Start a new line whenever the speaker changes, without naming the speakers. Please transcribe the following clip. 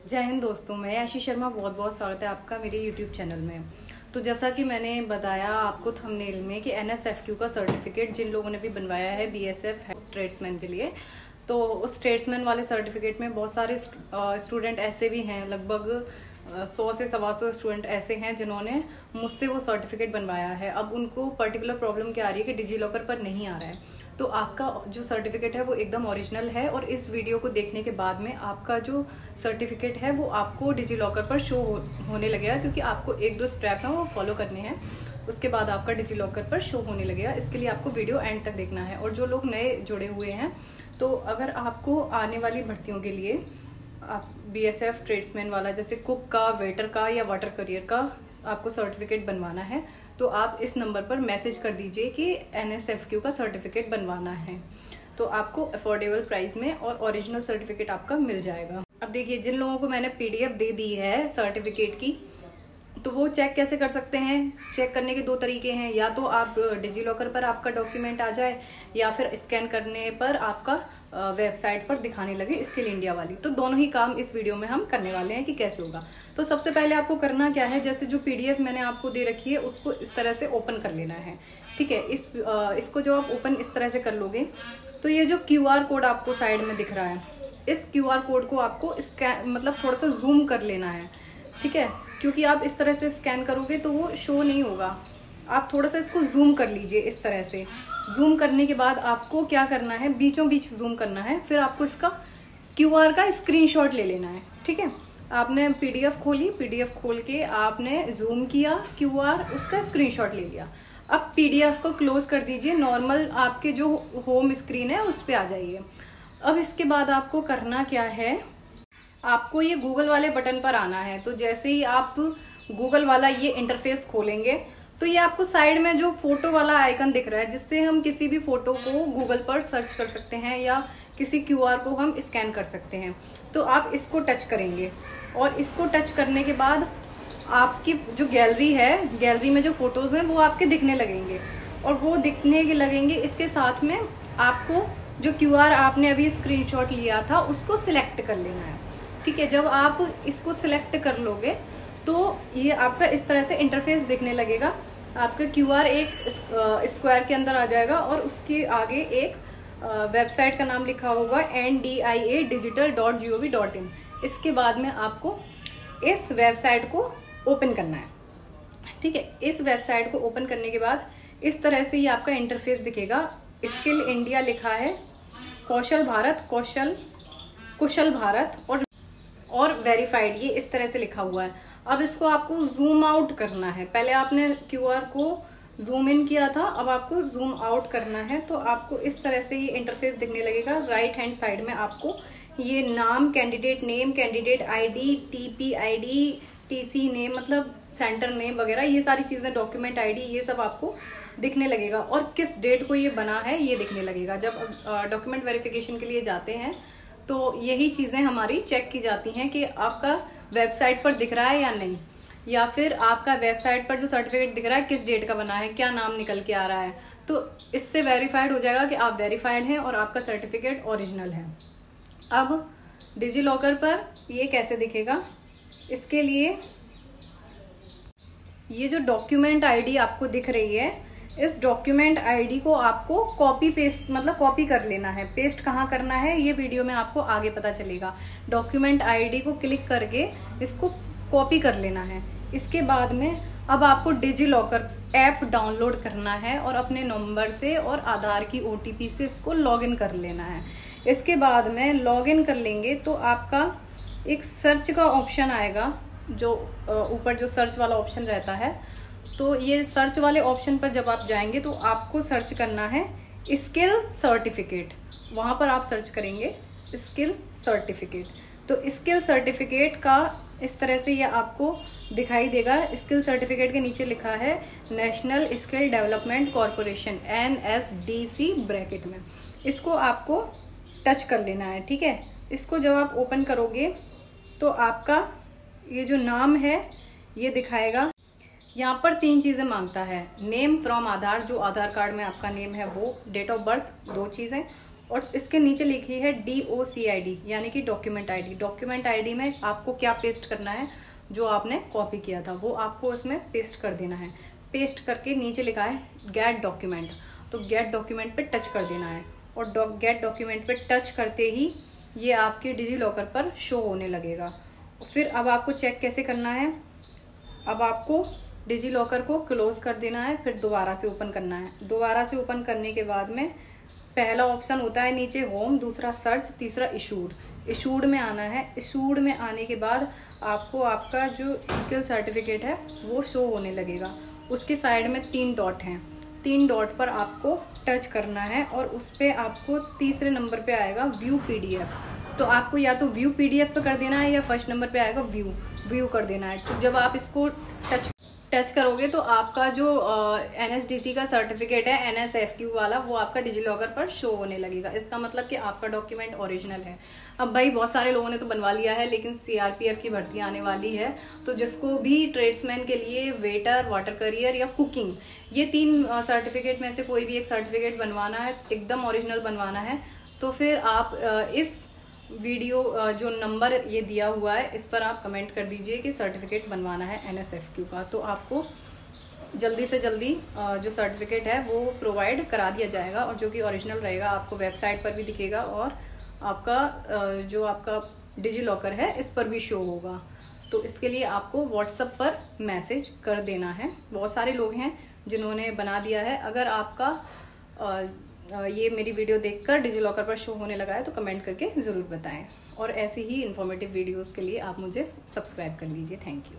जय हिंद दोस्तों, मैं आशीष शर्मा। बहुत बहुत स्वागत है आपका मेरे YouTube चैनल में। तो जैसा कि मैंने बताया आपको थंबनेल में कि NSFQ का सर्टिफिकेट जिन लोगों ने भी बनवाया है BSF ट्रेड्समैन के लिए, तो उस ट्रेड्समैन वाले सर्टिफिकेट में बहुत सारे स्टूडेंट ऐसे भी हैं, लगभग 100 से 125 स्टूडेंट ऐसे हैं जिन्होंने मुझसे वो सर्टिफिकेट बनवाया है। अब उनको पर्टिकुलर प्रॉब्लम क्या आ रही है कि डिजी लॉकर पर नहीं आ रहा है। तो आपका जो सर्टिफिकेट है वो एकदम ओरिजिनल है और इस वीडियो को देखने के बाद में आपका जो सर्टिफिकेट है वो आपको डिजी लॉकर पर शो होने लगेगा, क्योंकि आपको 1-2 स्टेप है वो फॉलो करने हैं। उसके बाद आपका डिजी लॉकर पर शो होने लगेगा। इसके लिए आपको वीडियो एंड तक देखना है। और जो लोग नए जुड़े हुए हैं, तो अगर आपको आने वाली भर्तियों के लिए आप BSF ट्रेड्समैन वाला जैसे कुक का, वेटर का या वाटर करियर का आपको सर्टिफिकेट बनवाना है, तो आप इस नंबर पर मैसेज कर दीजिए कि NSFQ का सर्टिफिकेट बनवाना है। तो आपको अफोर्डेबल प्राइस में और ओरिजिनल सर्टिफिकेट आपका मिल जाएगा। अब देखिए, जिन लोगों को मैंने PDF दे दी है सर्टिफिकेट की, तो वो चेक कैसे कर सकते हैं? चेक करने के 2 तरीके हैं। या तो आप डिजी लॉकर पर आपका डॉक्यूमेंट आ जाए, या फिर स्कैन करने पर आपका वेबसाइट पर दिखाने लगे स्किल इंडिया वाली। तो दोनों ही काम इस वीडियो में हम करने वाले हैं कि कैसे होगा। तो सबसे पहले आपको करना क्या है, जैसे जो PDF मैंने आपको दे रखी है उसको इस तरह से ओपन कर लेना है। ठीक है, इसको जो आप ओपन इस तरह से कर लोगे, तो ये जो QR कोड आपको साइड में दिख रहा है, इस QR कोड को आपको स्कैन मतलब थोड़ा सा जूम कर लेना है। ठीक है, क्योंकि आप इस तरह से स्कैन करोगे तो वो शो नहीं होगा। आप थोड़ा सा इसको जूम कर लीजिए इस तरह से। जूम करने के बाद आपको क्या करना है, बीचों बीच जूम करना है। फिर आपको इसका QR का स्क्रीनशॉट ले लेना है। ठीक है, आपने PDF खोली, PDF खोल के आपने जूम किया, QR उसका स्क्रीनशॉट ले लिया। अब PDF को क्लोज कर दीजिए, नॉर्मल आपके जो होम स्क्रीन है उस पर आ जाइए। अब इसके बाद आपको करना क्या है, आपको ये गूगल वाले बटन पर आना है। तो जैसे ही आप गूगल वाला ये इंटरफेस खोलेंगे, तो ये आपको साइड में जो फोटो वाला आइकन दिख रहा है, जिससे हम किसी भी फोटो को गूगल पर सर्च कर सकते हैं या किसी QR को हम स्कैन कर सकते हैं। तो आप इसको टच करेंगे और इसको टच करने के बाद आपकी जो गैलरी है, गैलरी में जो फोटोज हैं वो आपके दिखने लगेंगे। और वो दिखने के लगेंगे, इसके साथ में आपको जो QR आपने अभी स्क्रीनशॉट लिया था उसको सिलेक्ट कर लेना है। ठीक है, जब आप इसको सिलेक्ट कर लोगे तो ये आपका इस तरह से इंटरफेस दिखने लगेगा। आपका QR एक स्क्वायर के अंदर आ जाएगा और उसके आगे एक वेबसाइट का नाम लिखा होगा NDIA-digital.gov.in। इसके बाद में आपको इस वेबसाइट को ओपन करना है। ठीक है, इस वेबसाइट को ओपन करने के बाद इस तरह से ये आपका इंटरफेस दिखेगा। स्किल इंडिया लिखा है, कौशल भारत, कुशल भारत और वेरीफाइड, ये इस तरह से लिखा हुआ है। अब इसको आपको जूम आउट करना है। पहले आपने QR को जूम इन किया था, अब आपको जूम आउट करना है। तो आपको इस तरह से ये इंटरफेस दिखने लगेगा। राइट हैंड साइड में आपको ये नाम, candidate name, candidate ID, TP ID, TC name मतलब सेंटर नेम वगैरह, ये सारी चीजें, डॉक्यूमेंट ID, ये सब आपको दिखने लगेगा। और किस डेट को ये बना है ये दिखने लगेगा। जब डॉक्यूमेंट वेरिफिकेशन के लिए जाते हैं तो यही चीजें हमारी चेक की जाती हैं कि आपका वेबसाइट पर दिख रहा है या नहीं, या फिर आपका वेबसाइट पर जो सर्टिफिकेट दिख रहा है किस डेट का बना है, क्या नाम निकल के आ रहा है। तो इससे वेरीफाइड हो जाएगा कि आप वेरीफाइड हैं और आपका सर्टिफिकेट ओरिजिनल है। अब डिजी लॉकर पर ये कैसे दिखेगा, इसके लिए ये जो डॉक्यूमेंट ID आपको दिख रही है, इस डॉक्यूमेंट ID को आपको कॉपी पेस्ट मतलब कॉपी कर लेना है। पेस्ट कहाँ करना है ये वीडियो में आपको आगे पता चलेगा। डॉक्यूमेंट ID को क्लिक करके इसको कॉपी कर लेना है। इसके बाद में अब आपको डिजी लॉकर ऐप डाउनलोड करना है और अपने नंबर से और आधार की OTP से इसको लॉगिन कर लेना है। इसके बाद में लॉगिन कर लेंगे तो आपका एक सर्च का ऑप्शन आएगा, जो ऊपर जो सर्च वाला ऑप्शन रहता है। तो ये सर्च वाले ऑप्शन पर जब आप जाएंगे तो आपको सर्च करना है स्किल सर्टिफिकेट। वहाँ पर आप सर्च करेंगे स्किल सर्टिफिकेट। तो स्किल सर्टिफिकेट का इस तरह से ये आपको दिखाई देगा। स्किल सर्टिफिकेट के नीचे लिखा है national skill development corporation, NSDC bracket में। इसको आपको टच कर लेना है। ठीक है, इसको जब आप ओपन करोगे तो आपका ये जो नाम है ये दिखाएगा। यहाँ पर 3 चीजें मांगता है, नेम फ्रॉम आधार, जो आधार कार्ड में आपका नेम है वो, डेट ऑफ बर्थ 2 चीजें, और इसके नीचे लिखी है DOCID यानी कि डॉक्यूमेंट आईडी। डॉक्यूमेंट आईडी में आपको क्या पेस्ट करना है, जो आपने कॉपी किया था वो आपको इसमें पेस्ट कर देना है। पेस्ट करके नीचे लिखा है गेट डॉक्यूमेंट, तो गेट डॉक्यूमेंट पे टच कर देना है। और गेट डॉक्यूमेंट पे टच करते ही ये आपके डिजी लॉकर पर शो होने लगेगा। फिर अब आपको चेक कैसे करना है, अब आपको डिजी लॉकर को क्लोज कर देना है, फिर दोबारा से ओपन करना है। दोबारा से ओपन करने के बाद में पहला ऑप्शन होता है नीचे होम, दूसरा सर्च, तीसरा इशूड। इशूड में आना है। इशूड में आने के बाद आपको आपका जो स्किल सर्टिफिकेट है वो शो होने लगेगा। उसके साइड में 3 डॉट हैं, 3 डॉट पर आपको टच करना है और उस पर आपको तीसरे नंबर पे आएगा व्यू PDF। तो आपको या तो व्यू PDF पे कर देना है या फर्स्ट नंबर पे आएगा व्यू कर देना है। तो जब आप इसको टच करोगे तो आपका जो NSDC का सर्टिफिकेट है NSFQ वाला, वो आपका डिजी लॉकर पर शो होने लगेगा। इसका मतलब कि आपका डॉक्यूमेंट ओरिजिनल है। अब भाई बहुत सारे लोगों ने तो बनवा लिया है, लेकिन CRPF की भर्ती आने वाली है, तो जिसको भी ट्रेड्समैन के लिए वेटर, वाटर करियर या कुकिंग, ये 3 सर्टिफिकेट में से कोई भी एक सर्टिफिकेट बनवाना है, एकदम ओरिजिनल बनवाना है, तो फिर आप इस वीडियो जो नंबर ये दिया हुआ है इस पर आप कमेंट कर दीजिए कि सर्टिफिकेट बनवाना है NSFQ का। तो आपको जल्दी से जल्दी जो सर्टिफिकेट है वो प्रोवाइड करा दिया जाएगा, और जो कि ओरिजिनल रहेगा, आपको वेबसाइट पर भी दिखेगा और आपका जो आपका डिजी लॉकर है इस पर भी शो होगा। तो इसके लिए आपको व्हाट्सएप पर मैसेज कर देना है। बहुत सारे लोग हैं जिन्होंने बना दिया है। अगर आपका ये मेरी वीडियो देखकर डिजी लॉकर पर शो होने लगा है तो कमेंट करके ज़रूर बताएं, और ऐसी ही इन्फॉर्मेटिव वीडियोस के लिए आप मुझे सब्सक्राइब कर लीजिए। Thank you.